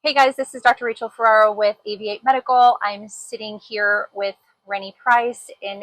Hey guys, this is Dr. Rachel Ferraro with Aviate Medical. I'm sitting here with Renny Price in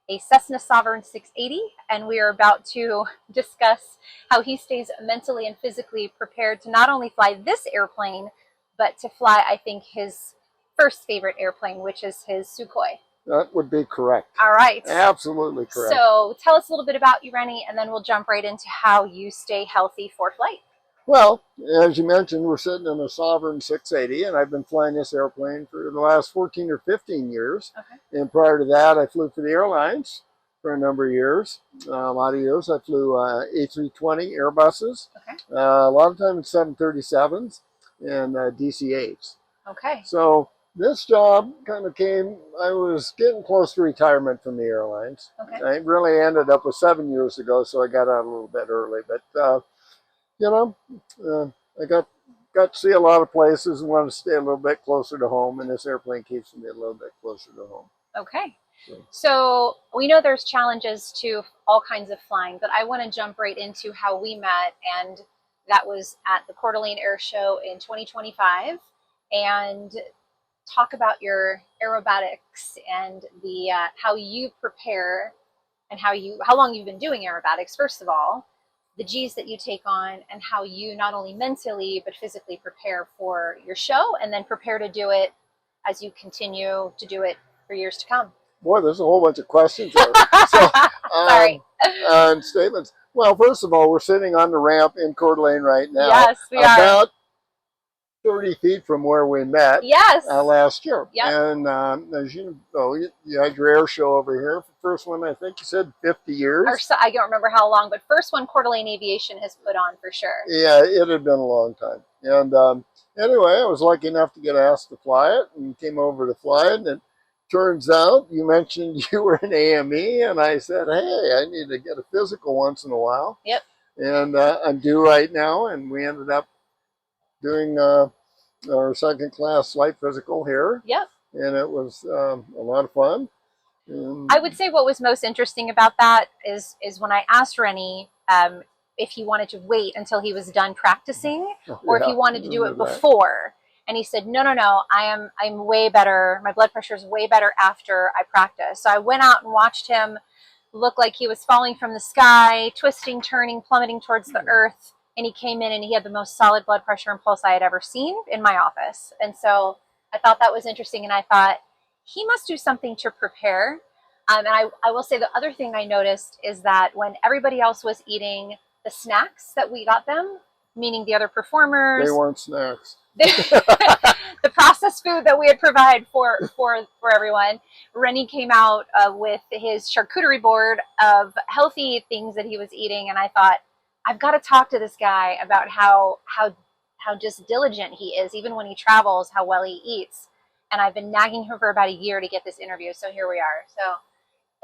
a Cessna Sovereign 680, and we are about to discuss how he stays mentally and physically prepared to not only fly this airplane, but to fly, I think, his first favorite airplane, which is his Sukhoi. That would be correct. All right. Absolutely correct. So tell us a little bit about you, Renny, and then we'll jump right into how you stay healthy for flight. Well, as you mentioned, we're sitting in a Sovereign 680, and I've been flying this airplane for the last 14 or 15 years. Okay. And prior to that, I flew for the airlines for a number of years. A lot of years I flew A320 Airbuses. Okay. A lot of times 737s and DC-8s. Okay. So this job kind of came, I was getting close to retirement from the airlines. Okay. I really ended up with 7 years ago, so I got out a little bit early. But you know, I got to see a lot of places and wanted to stay a little bit closer to home, and this airplane keeps me a little bit closer to home. Okay. So we know there's challenges to all kinds of flying, but I want to jump right into how we met, and that was at the Coeur d'Alene Air Show in 2025, and talk about your aerobatics and the how you prepare and how long you've been doing aerobatics, first of all, the G's that you take on, and how you not only mentally but physically prepare for your show, and then prepare to do it as you continue to do it for years to come. Boy, there's a whole bunch of questions there. Sorry. And statements. Well, first of all, we're sitting on the ramp in Coeur d'Alene right now. Yes, we are. About 30 feet from where we met. Yes. Last year. Yep. And as you know, you had your air show over here. The first one, I think you said 50 years. Or so, I don't remember how long, but first one Coeur d'Alene Aviation has put on for sure. Yeah, it had been a long time. And anyway, I was lucky enough to get asked to fly it and came over to fly it. And it turns out you mentioned you were an AME, and I said, hey, I need to get a physical once in a while. Yep. And I'm due right now, and we ended up doing our second class flight physical here. Yep. And it was a lot of fun. I would say what was most interesting about that is when I asked Renny if he wanted to wait until he was done practicing, or if he wanted to do it before. And he said, no, I'm way better. My blood pressure is way better after I practice. So I went out and watched him look like he was falling from the sky, twisting, turning, plummeting towards the earth. And he came in and he had the most solid blood pressure and pulse I had ever seen in my office. And so I thought that was interesting. And I thought, he must do something to prepare. And I will say the other thing I noticed is that when everybody else was eating the snacks that we got them, meaning the other performers. They weren't snacks. The processed food that we had provided for everyone, Renny came out with his charcuterie board of healthy things that he was eating. And I thought, I've got to talk to this guy about how just diligent he is, even when he travels, how well he eats. And I've been nagging him for about a year to get this interview. So here we are. So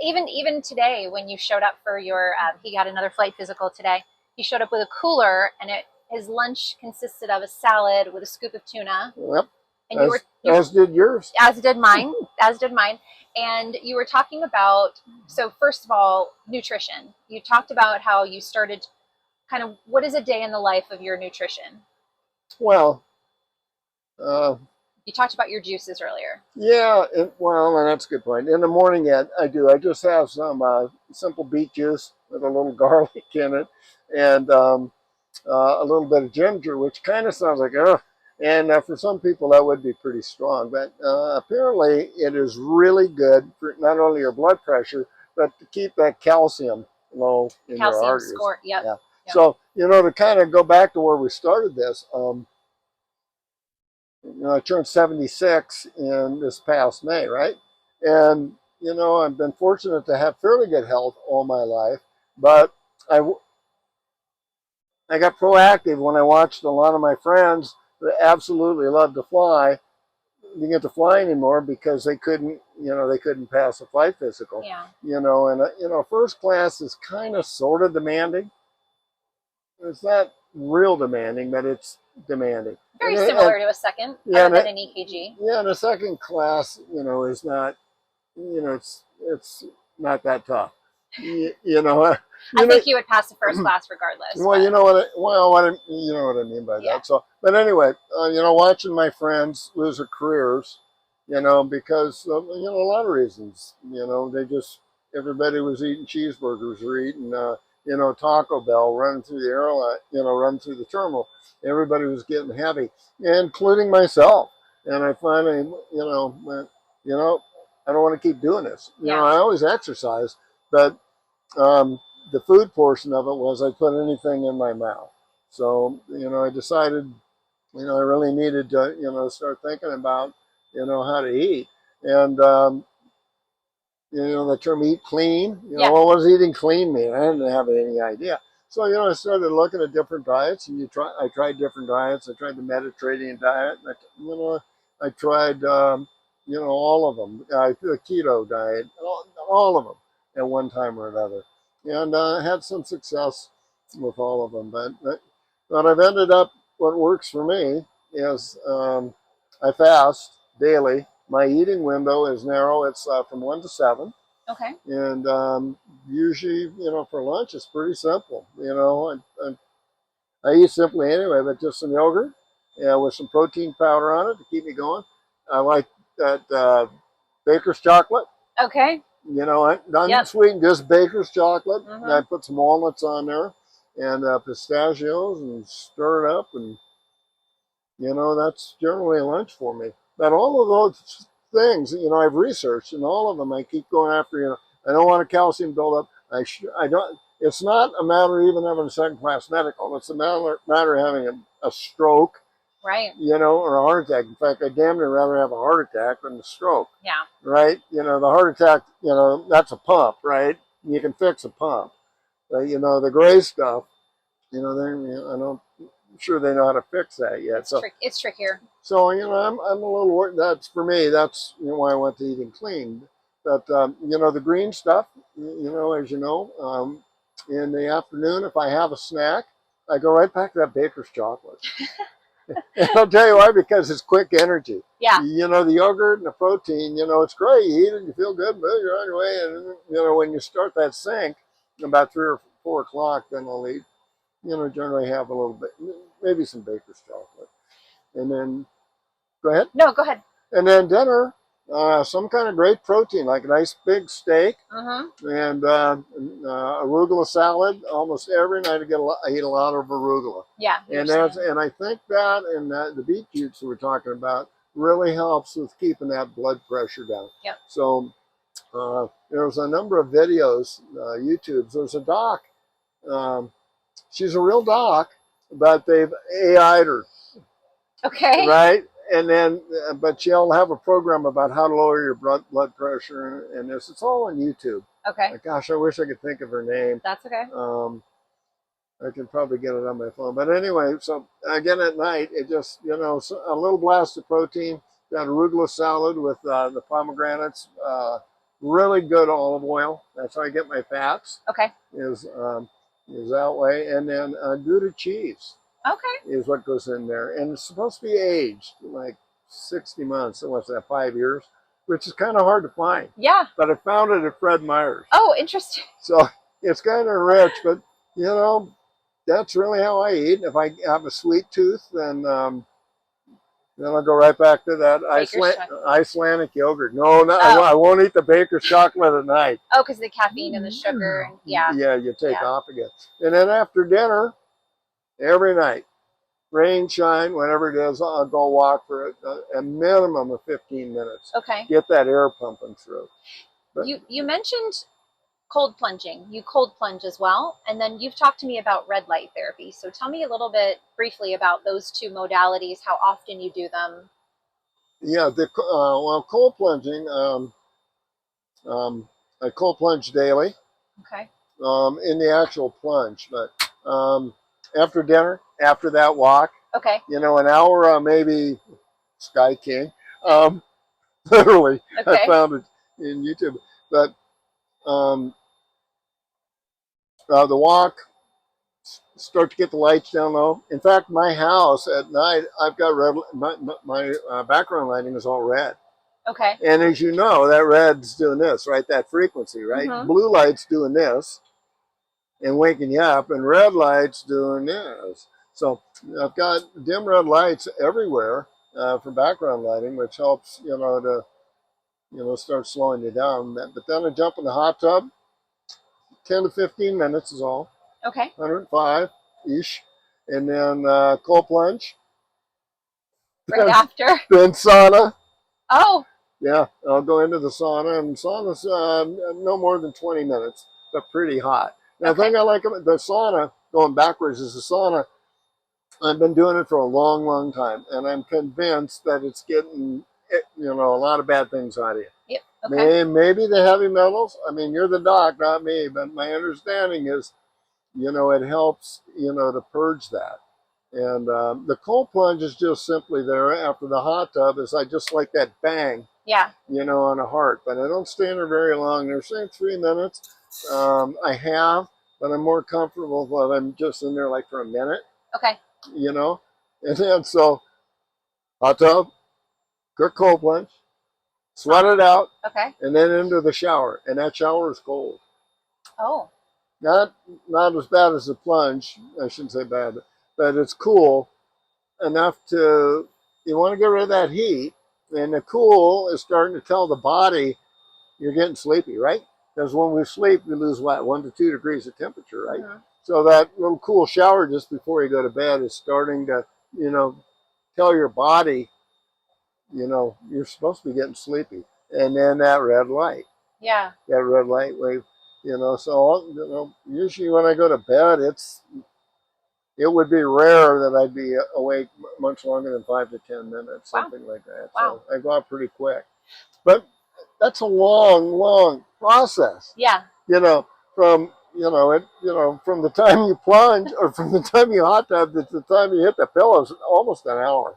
even today, when you showed up for your, he got another flight physical today. He showed up with a cooler, and his lunch consisted of a salad with a scoop of tuna. Yep. And as did yours. As did mine. As did mine. And you were talking about, so first of all, nutrition. You talked about how you started kind of, what is a day in the life of your nutrition? Well, you talked about your juices earlier. Yeah, and that's a good point. In the morning, I just have some simple beet juice with a little garlic in it, and a little bit of ginger, which kind of sounds like, ugh. And for some people, that would be pretty strong. But apparently, it is really good for not only your blood pressure, but to keep that calcium low in your arteries. Score, yep. Yeah. Yep. So, to kind of go back to where we started this, I turned 76 in this past May, right? And, I've been fortunate to have fairly good health all my life, but I got proactive when I watched a lot of my friends that absolutely loved to fly didn't get to fly anymore because they couldn't pass a flight physical. Yeah. And first class is kind of sort of demanding. It's not real demanding, but it's demanding. Very similar to a second, other than an EKG. Yeah, and a second class, is not, it's not that tough. You know, I think you would pass the first class regardless. Well, but. you know what? You know what I mean by that. So, but anyway, you know, watching my friends lose their careers, you know, because you know, a lot of reasons. You know, everybody was eating cheeseburgers or eating, you know, Taco Bell, running through the airline, you know, running through the terminal. Everybody was getting heavy, including myself. And I finally, you know, went, you know, I don't want to keep doing this. You know, I always exercise, but the food portion of it was I put anything in my mouth. So, you know, I decided, you know, I really needed to, you know, start thinking about, you know, how to eat. And, you know, the term eat clean, you know, what was eating clean mean? I didn't have any idea. So, you know, I started looking at different diets, and I tried different diets. I tried the Mediterranean diet. And you know, I tried, you know, all of them. The keto diet, all of them at one time or another. And had some success with all of them. But I've ended up, what works for me is I fast daily. My eating window is narrow. It's from 1 to 7. Okay. And usually, you know, for lunch, it's pretty simple. You know, I eat simply anyway, but just some yogurt with some protein powder on it to keep me going. I like that baker's chocolate. Okay. You know, not sweetened, just baker's chocolate. And I put some walnuts on there and pistachios and stir it up. And, you know, that's generally lunch for me. But all of those things, you know, I've researched, and all of them I keep going after. You know, I don't want a calcium buildup. I don't. It's not a matter of even having a second-class medical. It's a matter of having a stroke, right? You know, or a heart attack. In fact, I damn near rather have a heart attack than a stroke. Yeah. Right. You know, the heart attack. You know, that's a pump, right? You can fix a pump. But, you know, the gray stuff. You know, I don't. I'm sure they know how to fix that yet. It's trickier. So, you know, I'm a little worried. That's for me. That's, you know, why I went to eating clean. But you know, the green stuff. You know, as you know, in the afternoon, if I have a snack, I go right back to that baker's chocolate. And I'll tell you why, because it's quick energy. Yeah. You know, the yogurt and the protein. You know, it's great. You eat it, you feel good, but you're on your way. And you know, when you start that sync, about 3 or 4 o'clock, then I'll eat. You know, generally have a little bit, maybe some baker's chocolate, and then. Go ahead. No, go ahead. And then dinner, some kind of great protein, like a nice big steak, and arugula salad. Almost every night I eat a lot of arugula. Yeah. And I think that and the beet juice we're talking about really helps with keeping that blood pressure down. Yep. So there's a number of videos, YouTubes. There's a doc. She's a real doc, but they've AI'd her. Okay. Right. And then, but she'll have a program about how to lower your blood pressure, and this. It's all on YouTube. Okay. Gosh, I wish I could think of her name. That's okay. I can probably get it on my phone. But anyway, so again at night, it just, you know, a little blast of protein. Got arugula salad with the pomegranates. Really good olive oil. That's how I get my fats. Okay. Is that way, and then Gouda cheese. Okay. Is what goes in there. And it's supposed to be aged like 60 months. So what's that, 5 years? Which is kind of hard to find. Yeah. But I found it at Fred Meyer's. Oh, interesting. So it's kind of rich, but you know, that's really how I eat. If I have a sweet tooth, then I'll go right back to that Icelandic yogurt. No, I won't eat the baker's chocolate at night. Oh, because the caffeine and the sugar. And, yeah. Yeah, you take off again. And then after dinner, every night, rain, shine, whenever it is, I'll go walk for a minimum of 15 minutes. Okay. Get that air pumping through. But, you mentioned cold plunging. You cold plunge as well. And then you've talked to me about red light therapy. So tell me a little bit briefly about those two modalities, how often you do them. Yeah, well, cold plunging, I cold plunge daily. Okay. In the actual plunge. But after dinner, after that walk, okay, you know, an hour, maybe Sky King, literally, okay. I found it in YouTube. But the walk, start to get the lights down low. In fact, my house at night, I've got red. My background lighting is all red. Okay. And as you know, that red's doing this, right? That frequency, right? Mm-hmm. Blue light's doing this and waking you up, and red light's doing this. So I've got dim red lights everywhere for background lighting, which helps, to, start slowing you down. But then I jump in the hot tub, 10 to 15 minutes is all. Okay. 105-ish. And then cold plunge. Right after. Then sauna. Oh. Yeah, I'll go into the sauna, and sauna's no more than 20 minutes, but pretty hot. Now, the thing I like about the sauna, going backwards, is the sauna, I've been doing it for a long, long time, and I'm convinced that it's getting, a lot of bad things out of you. Yep. Okay. Maybe the heavy metals. I mean, you're the doc, not me, but my understanding is, it helps, to purge that. And the cold plunge is just simply there after the hot tub. I just like that bang. Yeah. On a heart, but I don't stay in there very long. They're saying 3 minutes. I have, but I'm more comfortable if I'm just in there like for a minute. Okay. And then so hot tub, quick cold plunge, sweat it out. Okay. And then into the shower, and that shower is cold. Oh. Not as bad as the plunge. I shouldn't say bad, but it's cool enough to, you want to get rid of that heat, and the cool is starting to tell the body you're getting sleepy, right? Because when we sleep, we lose what, 1 to 2 degrees of temperature, right? Mm-hmm. So that little cool shower just before you go to bed is starting to, tell your body, you're supposed to be getting sleepy. And then that red light. Yeah. That red light wave, so, usually when I go to bed, it would be rare that I'd be awake much longer than 5 to 10 minutes, something like that. Wow. So I go out pretty quick. But that's a long, long process. Yeah. From from the time you plunge or from the time you hot tub to the time you hit the pillows, almost an hour.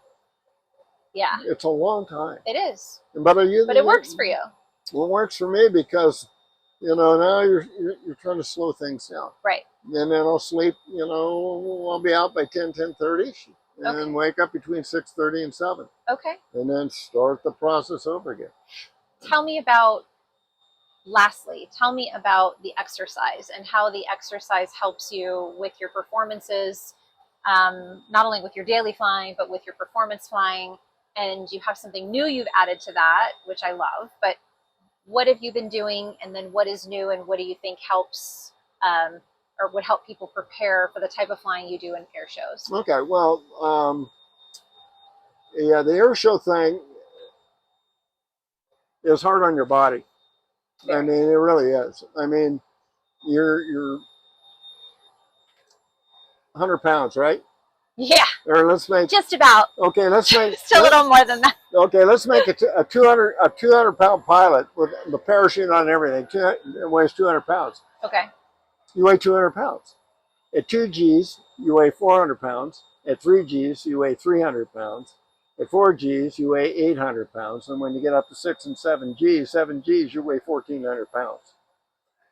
Yeah. It's a long time. It is. But it works for you. Well, it works for me because now you're trying to slow things down. Right. And then I'll sleep. I'll be out by 10:30, and then wake up between 6:30 and 7. Okay. And then start the process over again. Lastly, tell me about the exercise and how the exercise helps you with your performances, not only with your daily flying, but with your performance flying. And you have something new you've added to that, which I love. But what have you been doing, and then what is new, and what do you think helps or would help people prepare for the type of flying you do in air shows? Okay, well, the air show thing is hard on your body. Very. I mean, it really is. I mean, you're 100 pounds, right? Yeah. Or let's make just about. Okay, let's make just a little more than that. Okay, let's make a 200-pound pilot with the parachute on and everything. It weighs 200 pounds. Okay. You weigh 200 pounds. At 2 G's, you weigh 400 pounds. At 3 G's, you weigh 300 pounds. At 4 G's, you weigh 800 pounds. And when you get up to 6 and 7 G's, you weigh 1,400 pounds.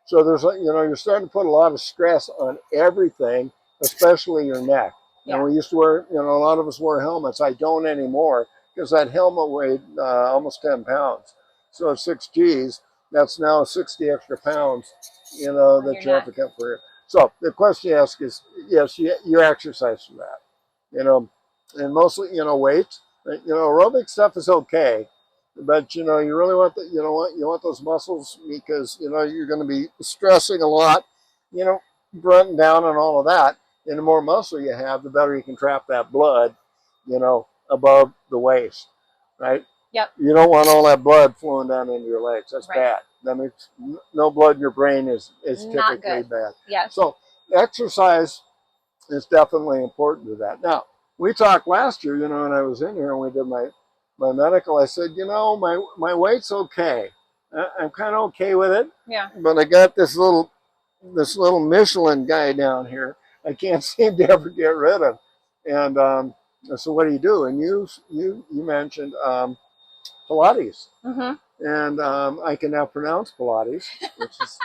So there's, you're starting to put a lot of stress on everything, especially your neck. Yeah. And we used to wear, a lot of us wear helmets. I don't anymore because that helmet weighed almost 10 pounds. So at 6 G's, that's now 60 extra pounds, that you have to come for it. So the question you ask is, yes, you exercise for that, and mostly, weights. Aerobic stuff is okay, but you really want you want those muscles because you're going to be stressing a lot, grunting down and all of that. And the more muscle you have, the better you can trap that blood, above the waist, right? Yep. You don't want all that blood flowing down into your legs. That's right. bad. That means no blood in your brain is typically bad. Yes. So exercise is definitely important to that. Now, we talked last year, when I was in here and we did my medical, I said, my weight's okay. I'm kind of okay with it. Yeah. But I got this little Michelin guy down here I can't seem to ever get rid of. And so what do you do? And you mentioned Pilates. Mm-hmm. And I can now pronounce Pilates, which is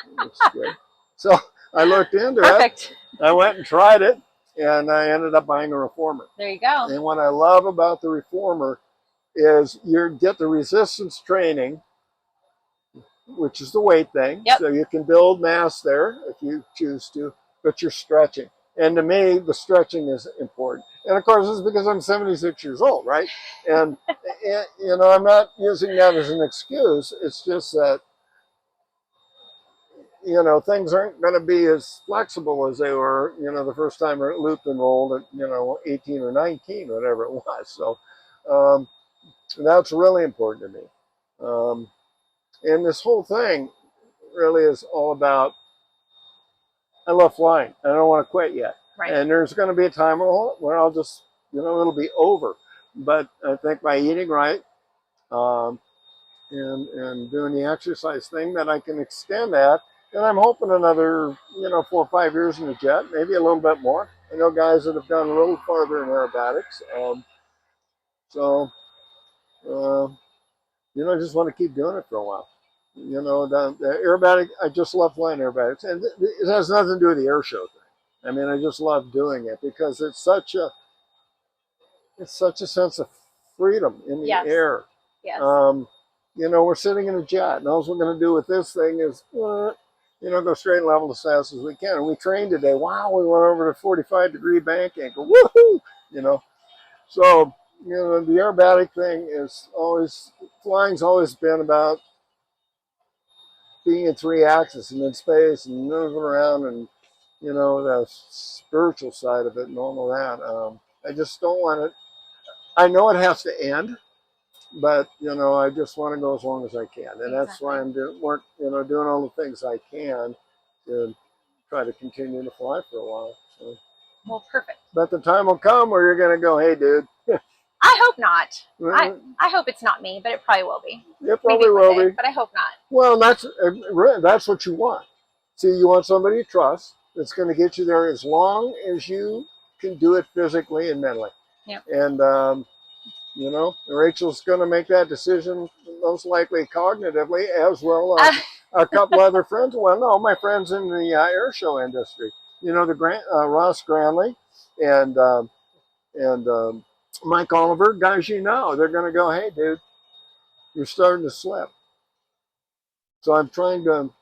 good. So I looked into Perfect. it. I went and tried it, and I ended up buying a reformer. There you go. And what I love about the reformer is you get the resistance training, which is the weight thing. Yep. So you can build mass there if you choose to, but you're stretching. And to me, the stretching is important. And of course, it's because I'm 76 years old, right? And, you know, I'm not using that as an excuse. It's just that, you know, things aren't going to be as flexible as they were, you know, the first time I looped and rolled at, you know, 18 or 19, whatever it was. So that's really important to me. And this whole thing really is all about, I love flying. I don't want to quit yet. Right. And there's going to be a time where I'll just, you know, it'll be over. But I think by eating right and doing the exercise thing that I can extend that. And I'm hoping another, you know, 4 or 5 years in the jet, maybe a little bit more. I know guys that have gone a little farther in aerobatics. You know, I just want to keep doing it for a while. You know, the aerobatic, I just love flying aerobatics. And it has nothing to do with the air show thing. I mean, I just love doing it because it's such a sense of freedom in the air. Yes. You know, we're sitting in a jet, and all we're going to do with this thing is, you know, go straight and level as fast as we can. And we trained today. Wow, we went over to 45-degree bank angle. Woohoo! You know, so you know the aerobatic thing is always, flying's always been about being in 3 axis and in space and moving around, and you know the spiritual side of it and all of that. I just don't want it. I know it has to end. But you know, I just want to go as long as I can, and that's why I'm doing all the things I can to try to continue to fly for a while. So. Well, perfect. But the time will come where you're going to go, hey, dude. I hope not. I hope it's not me, but it probably will be. It probably will be, but I hope not. Well, that's what you want. See, you want somebody you trust that's going to get you there as long as you can do it physically and mentally. Yeah. And you know, Rachel's going to make that decision most likely cognitively, as well as a couple other friends. Well, no, my friends in the air show industry. You know, the Ross Granley and Mike Oliver, guys you know, they're going to go, hey, dude, you're starting to slip. So I'm trying to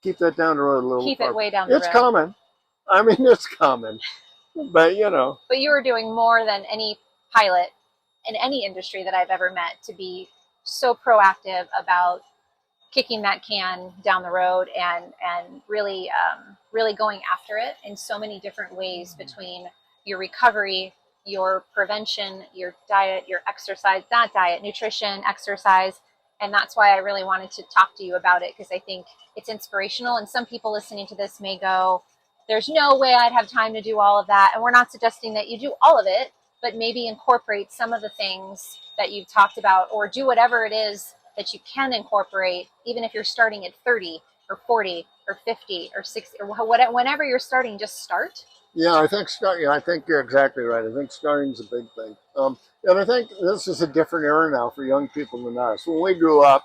keep that down the road a little. Keep it way down the road. It's coming. I mean, it's coming. But, you know. But you are doing more than any pilot in any industry that I've ever met to be so proactive about kicking that can down the road and really going after it in so many different ways, between your recovery, your prevention, your diet, your exercise, not diet, nutrition, exercise. And that's why I really wanted to talk to you about it, because I think it's inspirational. And some people listening to this may go, there's no way I'd have time to do all of that. And we're not suggesting that you do all of it, but maybe incorporate some of the things that you've talked about, or do whatever it is that you can incorporate, even if you're starting at 30 or 40 or 50 or 60 or whatever, whenever you're starting, just start. Yeah, I think I think you're exactly right. I think starting's a big thing. And I think this is a different era now for young people than us. When we grew up,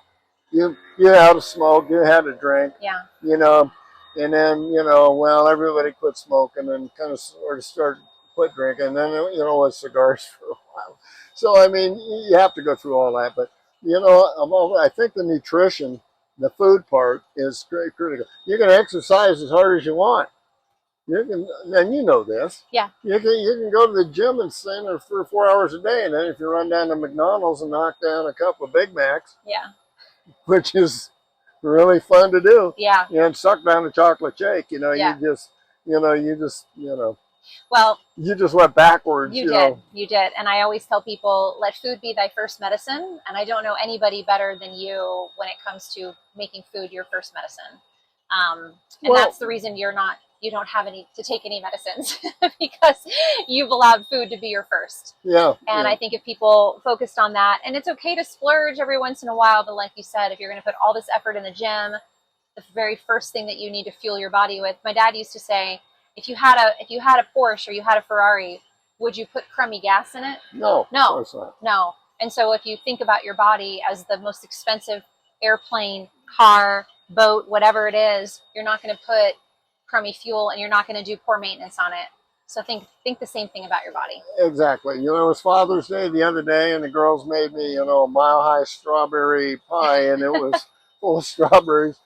you had a smoke, you had a drink, yeah, you know, and then, you know, well, everybody quit smoking and kind of sort of started quit drinking, and then, you know, with cigars for a while. So, I mean, you have to go through all that. But, you know, I think the nutrition, the food part is very critical. You can exercise as hard as you want. You can, and you know this. Yeah. You can go to the gym and stay there for 4 hours a day, and then if you run down to McDonald's and knock down a couple of Big Macs, yeah, which is really fun to do. Yeah. And suck down a chocolate shake. You know, Yeah. Well, you just went backwards. You did. And I always tell people, let food be thy first medicine. And I don't know anybody better than you when it comes to making food your first medicine. And that's the reason you don't have to take any medicines, because you've allowed food to be your first. Yeah. And I think if people focused on that, and it's okay to splurge every once in a while, but like you said, if you're going to put all this effort in the gym, the very first thing that you need to fuel your body with, my dad used to say, if you had a Porsche or you had a Ferrari, would you put crummy gas in it? No. No. And so if you think about your body as the most expensive airplane, car, boat, whatever it is, you're not going to put crummy fuel, and you're not going to do poor maintenance on it. So think the same thing about your body. Exactly. You know, it was Father's Day the other day, and the girls made me, you know, a mile-high strawberry pie, and it was full of strawberries.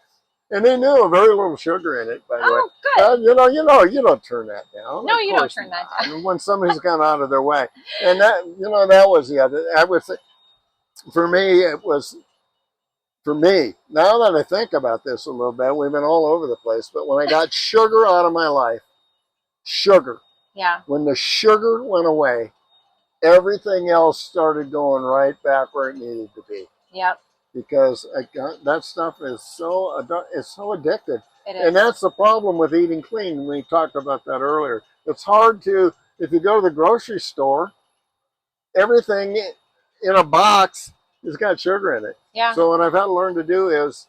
And they knew very little sugar in it, by the way. Oh, good. You don't turn that down. No, Of you don't course turn that not. down. When somebody's gone out of their way, and that, you know, that was the other. I would say, for me, it was. For me, now that I think about this a little bit, we've been all over the place. But when I got sugar out of my life, sugar. Yeah. When the sugar went away, everything else started going right back where it needed to be. Yep. Because that stuff is it's so addictive. It is. And that's the problem with eating clean. We talked about that earlier. It's hard to, if you go to the grocery store, everything in a box has got sugar in it. Yeah. So what I've had to learn to do is,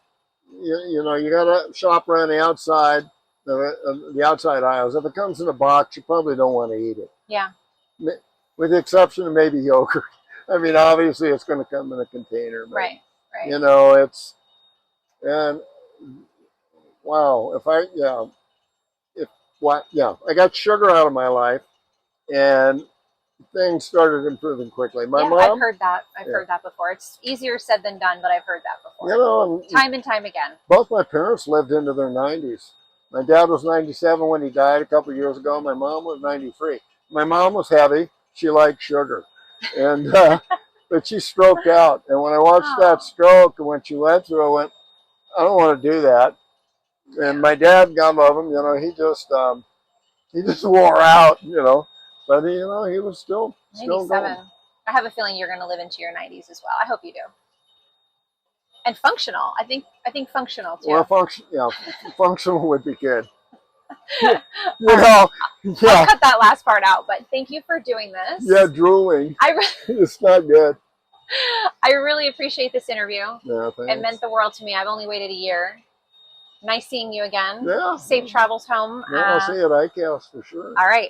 you know, you got to shop around the outside, the outside aisles. If it comes in a box, you probably don't want to eat it. Yeah. With the exception of maybe yogurt. I mean, obviously it's going to come in a container. But, Right. Right. you know, and wow, I got sugar out of my life, and things started improving quickly. My mom, I've heard that. I've heard that before. It's easier said than done, but I've heard that before. You know, time and time again. Both my parents lived into their 90s. My dad was 97 when he died a couple of years ago. My mom was 93. My mom was heavy. She liked sugar, and but she stroked out. And when I watched that stroke and when she went through, I went, I don't want to do that. And my dad, God love him, you know, he just wore out, you know, but you know, he was still 97. going. I have a feeling you're going to live into your 90s as well. I hope you do. And functional. I think functional too. Well, functional would be good. You know, I'll cut that last part out, but thank you for doing this. Yeah, drooling. It's not good. I really appreciate this interview. Yeah, thanks. It meant the world to me. I've only waited a year. Nice seeing you again. Yeah. Safe travels home. Yeah, I'll see you at ICAS for sure. All right.